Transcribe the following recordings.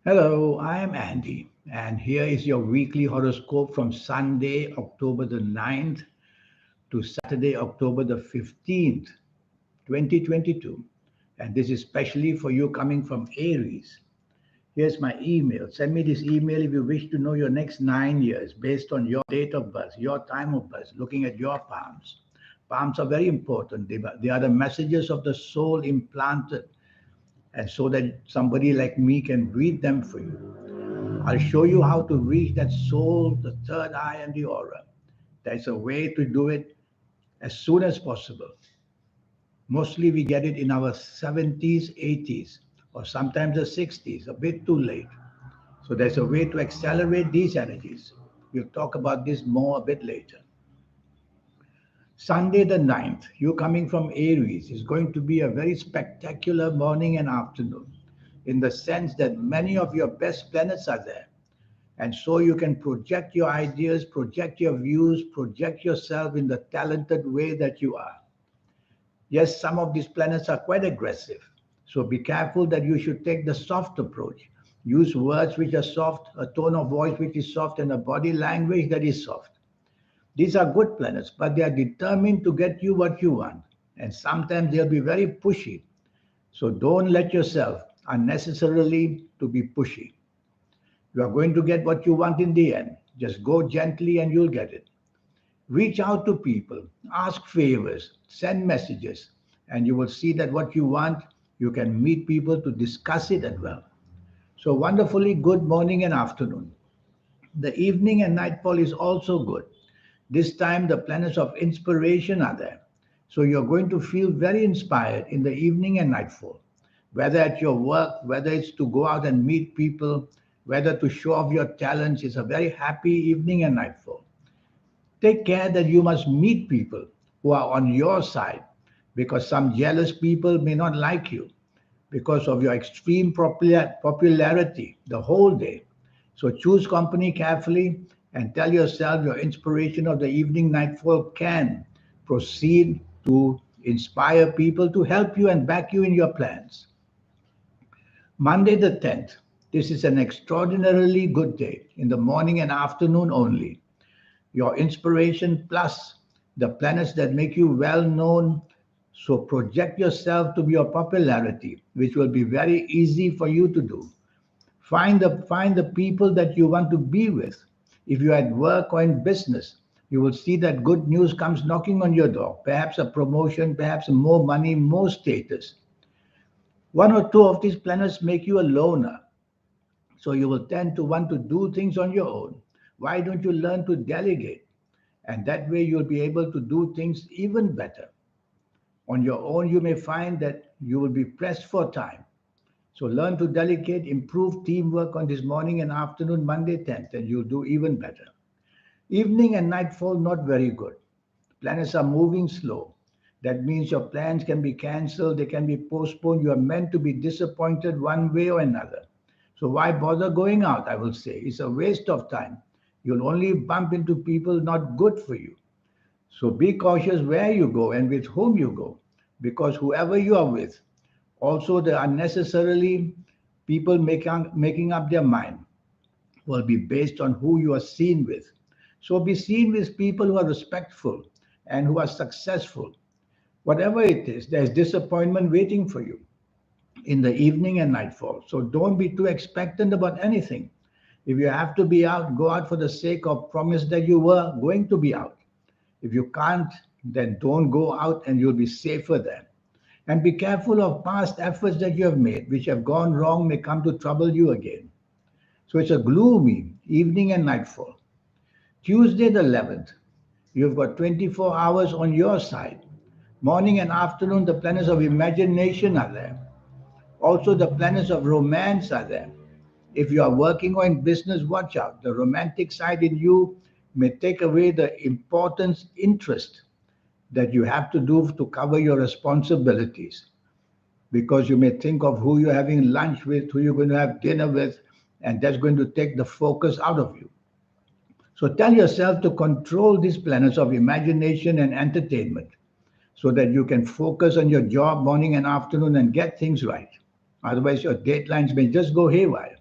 Hello, I am Andy, and here is your weekly horoscope from Sunday, October the 9th to Saturday, October the 15th, 2022. And this is specially for you coming from Aries. Here's my email. Send me this email if you wish to know your next 9 years based on your date of birth, your time of birth, looking at your palms. Palms are very important. They are the messages of the soul implanted, and so that somebody like me can read them for you. I'll show you how to reach that soul, the third eye, and the aura. There's a way to do it as soon as possible. Mostly we get it in our 70s, 80s, or sometimes the 60s, a bit too late. So there's a way to accelerate these energies. We'll talk about this more a bit later. Sunday the 9th, you coming from Aries, is going to be a very spectacular morning and afternoon in the sense that many of your best planets are there. And so you can project your ideas, project your views, project yourself in the talented way that you are. Yes, some of these planets are quite aggressive. So be careful that you should take the soft approach. Use words which are soft, a tone of voice which is soft, and a body language that is soft. These are good planets, but they are determined to get you what you want. And sometimes they'll be very pushy. So don't let yourself unnecessarily to be pushy. You are going to get what you want in the end. Just go gently and you'll get it. Reach out to people, ask favors, send messages, and you will see that what you want, you can meet people to discuss it as well. So, wonderfully good morning and afternoon. The evening and nightfall is also good. This time, the planets of inspiration are there. So, you're going to feel very inspired in the evening and nightfall, whether at your work, whether it's to go out and meet people, whether to show off your talents. It's a very happy evening and nightfall. Take care that you must meet people who are on your side because some jealous people may not like you because of your extreme popularity the whole day. So choose company carefully and tell yourself your inspiration of the evening nightfall can proceed to inspire people to help you and back you in your plans. Monday the 10th. This is an extraordinarily good day in the morning and afternoon only. Your inspiration plus the planets that make you well known. So project yourself to your popularity, which will be very easy for you to do. Find the people that you want to be with. If you're at work or in business, you will see that good news comes knocking on your door. Perhaps a promotion, perhaps more money, more status. One or two of these planets make you a loner. So you will tend to want to do things on your own. Why don't you learn to delegate? And that way you'll be able to do things even better. On your own, you may find that you will be pressed for time. So learn to delegate, improve teamwork on this morning and afternoon, Monday 10th, and you'll do even better. Evening and nightfall, not very good. Planets are moving slow. That means your plans can be cancelled, they can be postponed. You are meant to be disappointed one way or another. So why bother going out? I will say it's a waste of time. You'll only bump into people not good for you. So be cautious where you go and with whom you go, because whoever you are with, also the unnecessarily people making up their mind will be based on who you are seen with. So be seen with people who are respectful and who are successful. Whatever it is, there's disappointment waiting for you in the evening and nightfall. So don't be too expectant about anything. If you have to be out, go out for the sake of promise that you were going to be out. If you can't, then don't go out and you'll be safer there. And be careful of past efforts that you have made, which have gone wrong, may come to trouble you again. So it's a gloomy evening and nightfall. Tuesday the 11th, you've got 24 hours on your side. Morning and afternoon, the planets of imagination are there. Also, the planets of romance are there. If you are working or in business, watch out. The romantic side in you may take away the importance, interest that you have to do to cover your responsibilities because you may think of who you're having lunch with, who you're going to have dinner with, and that's going to take the focus out of you. So tell yourself to control these planets of imagination and entertainment so that you can focus on your job morning and afternoon and get things right. Otherwise, your deadlines may just go haywire.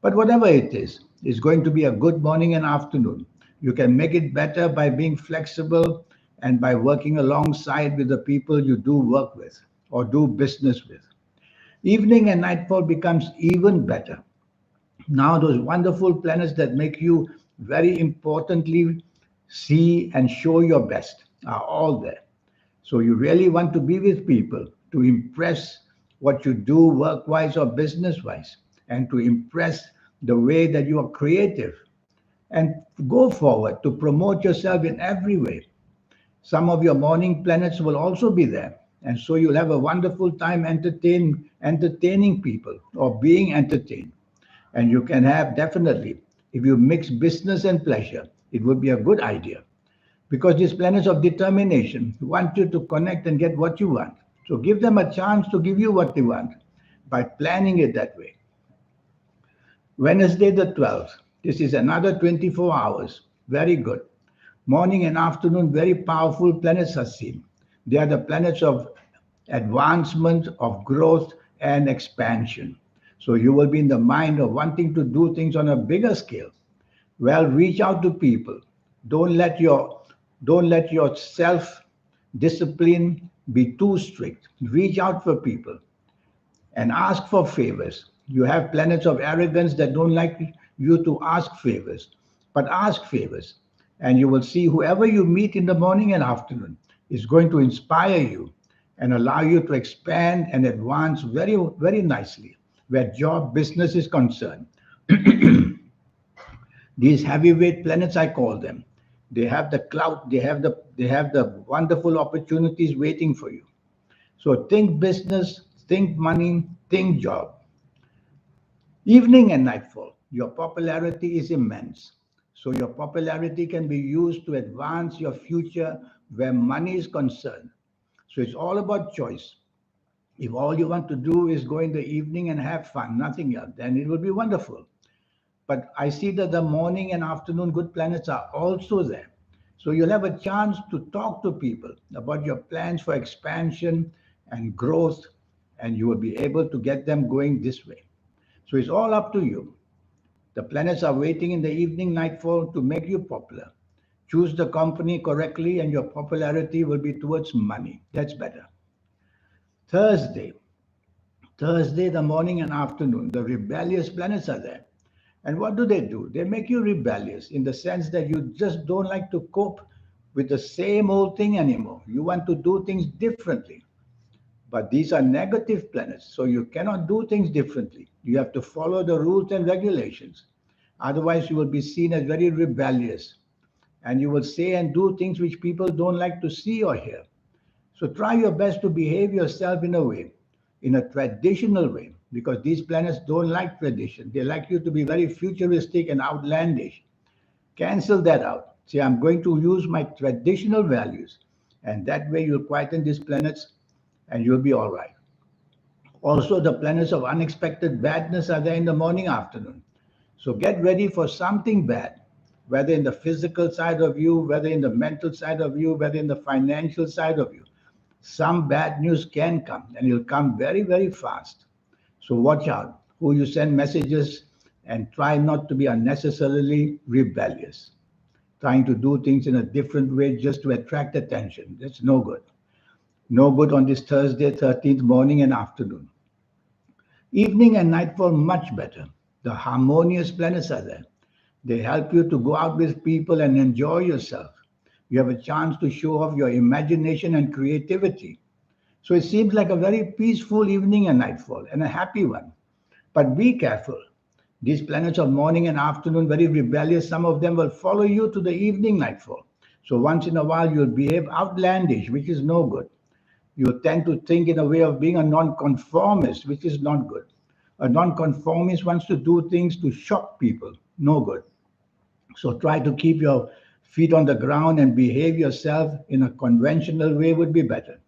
But whatever it is, it's going to be a good morning and afternoon. You can make it better by being flexible and by working alongside with the people you do work with or do business with. Evening and nightfall becomes even better. Now, those wonderful planets that make you very importantly see and show your best are all there. So, you really want to be with people to impress what you do work wise or business wise, and to impress the way that you are creative and go forward to promote yourself in every way. Some of your morning planets will also be there. And so you'll have a wonderful time entertaining people or being entertained. And you can have definitely, if you mix business and pleasure, it would be a good idea. Because these planets of determination want you to connect and get what you want. So give them a chance to give you what they want by planning it that way. Wednesday the 12th. This is another 24 hours. Very good. Morning and afternoon, very powerful planets are seen. They are the planets of advancement, of growth, and expansion. So you will be in the mind of wanting to do things on a bigger scale. Well, reach out to people. Don't let your don't let your self discipline be too strict. Reach out for people and ask for favors. You have planets of arrogance that don't like you to ask favors, but ask favors. And you will see whoever you meet in the morning and afternoon is going to inspire you and allow you to expand and advance very, very nicely where job business is concerned. These heavyweight planets, I call them, they have the clout, they have the wonderful opportunities waiting for you. So think business, think money, think job. Evening and nightfall, your popularity is immense. So your popularity can be used to advance your future where money is concerned. So it's all about choice. If all you want to do is go in the evening and have fun, nothing else, then it will be wonderful. But I see that the morning and afternoon good planets are also there. So you'll have a chance to talk to people about your plans for expansion and growth, and you will be able to get them going this way. So it's all up to you. The planets are waiting in the evening nightfall to make you popular. Choose the company correctly, and your popularity will be towards money. That's better. Thursday. Thursday, the morning and afternoon, the rebellious planets are there. And what do? They make you rebellious in the sense that you just don't like to cope with the same old thing anymore. You want to do things differently. But these are negative planets, so you cannot do things differently. You have to follow the rules and regulations. Otherwise, you will be seen as very rebellious and you will say and do things which people don't like to see or hear. So try your best to behave yourself in a way, in a traditional way, because these planets don't like tradition. They like you to be very futuristic and outlandish. Cancel that out. Say, I'm going to use my traditional values. And that way you'll quieten these planets and you'll be all right. Also, the planets of unexpected badness are there in the morning, afternoon. So get ready for something bad, whether in the physical side of you, whether in the mental side of you, whether in the financial side of you. Some bad news can come and it'll come very, very fast. So watch out who you send messages and try not to be unnecessarily rebellious, trying to do things in a different way just to attract attention. That's no good. No good on this Thursday, 13th morning and afternoon. Evening and nightfall, much better. The harmonious planets are there. They help you to go out with people and enjoy yourself. You have a chance to show off your imagination and creativity. So it seems like a very peaceful evening and nightfall and a happy one. But be careful. These planets of morning and afternoon, very rebellious, some of them will follow you to the evening nightfall. So once in a while, you'll behave outlandish, which is no good. You tend to think in a way of being a nonconformist, which is not good. A nonconformist wants to do things to shock people, no good. So try to keep your feet on the ground and behave yourself in a conventional way would be better.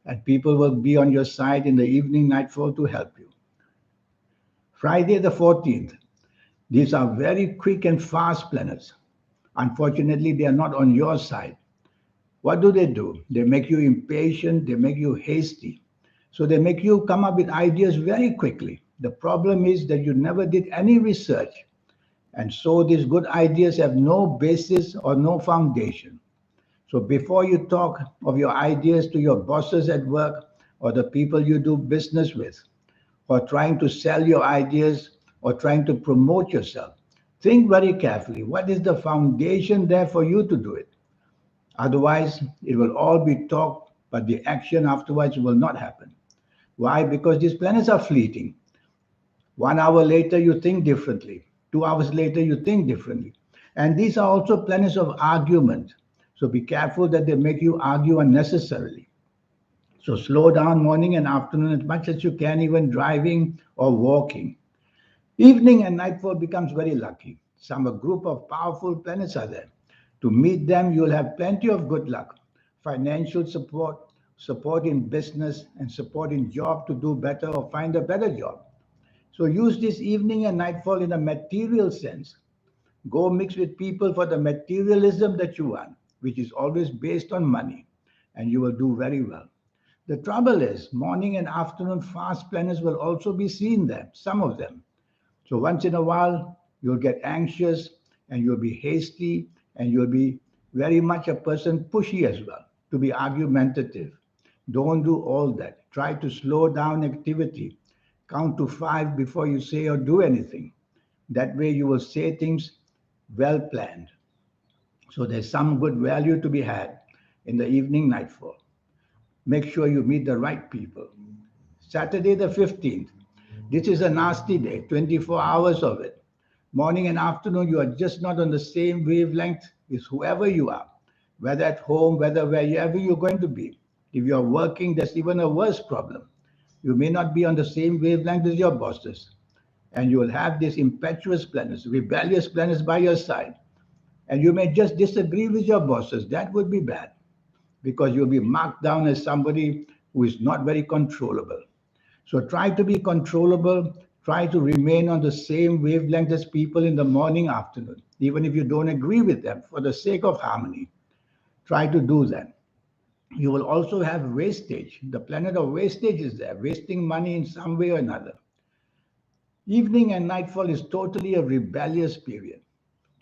And people will be on your side in the evening nightfall to help you. Friday the 14th. These are very quick and fast planets. Unfortunately, they are not on your side. What do? They make you impatient, they make you hasty. So they make you come up with ideas very quickly. The problem is that you never did any research, and so these good ideas have no basis or no foundation. So before you talk of your ideas to your bosses at work or the people you do business with, or trying to sell your ideas or trying to promote yourself, think very carefully. What is the foundation there for you to do it? Otherwise, it will all be talk, but the action afterwards will not happen. Why? Because these planets are fleeting. 1 hour later, you think differently. 2 hours later, you think differently. And these are also planets of argument. So be careful that they make you argue unnecessarily. So slow down morning and afternoon as much as you can, even driving or walking. Evening and nightfall becomes very lucky. Some a group of powerful planets are there. To meet them, you'll have plenty of good luck, financial support, support in business, and support in job to do better or find a better job. So use this evening and nightfall in a material sense. Go mix with people for the materialism that you want, which is always based on money, and you will do very well. The trouble is, morning and afternoon fast planners will also be seen there, some of them. So once in a while, you'll get anxious and you'll be hasty and you'll be very much a person pushy as well, to be argumentative. Don't do all that. Try to slow down activity. Count to five before you say or do anything. That way, you will say things well planned. So there's some good value to be had in the evening nightfall. Make sure you meet the right people. Saturday the 15th. This is a nasty day, 24 hours of it. Morning and afternoon, you are just not on the same wavelength with whoever you are, whether at home, whether wherever you're going to be. If you're working, that's even a worse problem. You may not be on the same wavelength as your bosses, and you will have these impetuous planners, rebellious planners by your side, and you may just disagree with your bosses. That would be bad because you'll be marked down as somebody who is not very controllable. So try to be controllable. Try to remain on the same wavelength as people in the morning, afternoon, even if you don't agree with them, for the sake of harmony. Try to do that. You will also have wastage. The planet of wastage is there, wasting money in some way or another. Evening and nightfall is totally a rebellious period.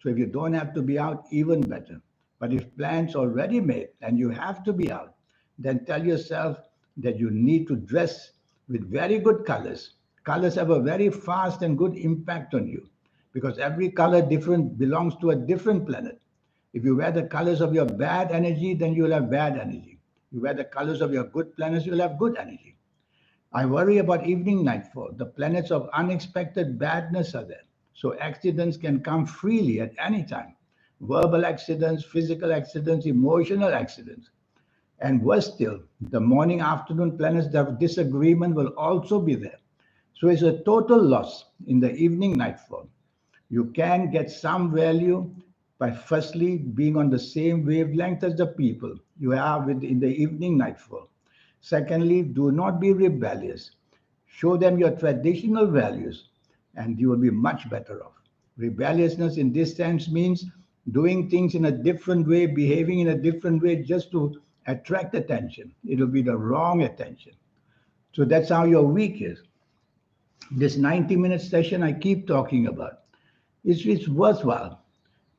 So if you don't have to be out, even better. But if plans already made and you have to be out, then tell yourself that you need to dress with very good colors. Colors have a very fast and good impact on you because every color different belongs to a different planet. If you wear the colors of your bad energy, then you'll have bad energy. You wear the colors of your good planets, you'll have good energy. I worry about evening nightfall. The planets of unexpected badness are there. So accidents can come freely at any time. Verbal accidents, physical accidents, emotional accidents. And worse still, the morning afternoon planets of disagreement will also be there. So it's a total loss in the evening nightfall. You can get some value by firstly being on the same wavelength as the people you have in the evening nightfall. Secondly, do not be rebellious. Show them your traditional values, and you will be much better off. Rebelliousness in this sense means doing things in a different way, behaving in a different way just to attract attention. It will be the wrong attention. So that's how your week is. This 90-minute session I keep talking about, it's worthwhile.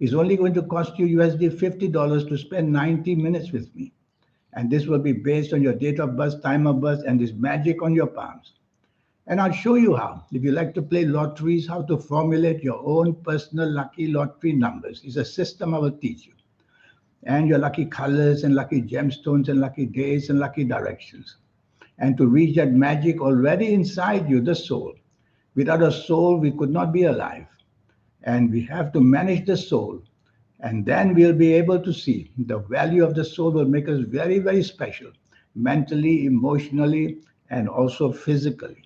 It's only going to cost you USD $50 to spend 90 minutes with me. And this will be based on your date of birth, time of birth, and this magic on your palms. And I'll show you how. If you like to play lotteries, how to formulate your own personal lucky lottery numbers. It's a system I will teach you. And your lucky colors and lucky gemstones and lucky days and lucky directions. And to reach that magic already inside you, the soul. Without a soul, we could not be alive. And we have to manage the soul. And then we'll be able to see the value of the soul will make us very, very special, mentally, emotionally, and also physically.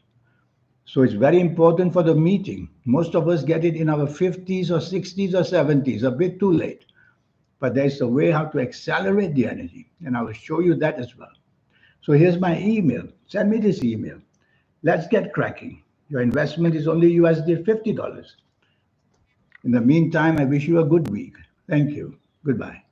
So it's very important for the meeting. Most of us get it in our 50s or 60s or 70s, a bit too late. But there's a way how to accelerate the energy, and I will show you that as well. So here's my email. Send me this email. Let's get cracking. Your investment is only USD $50. In the meantime, I wish you a good week. Thank you. Goodbye.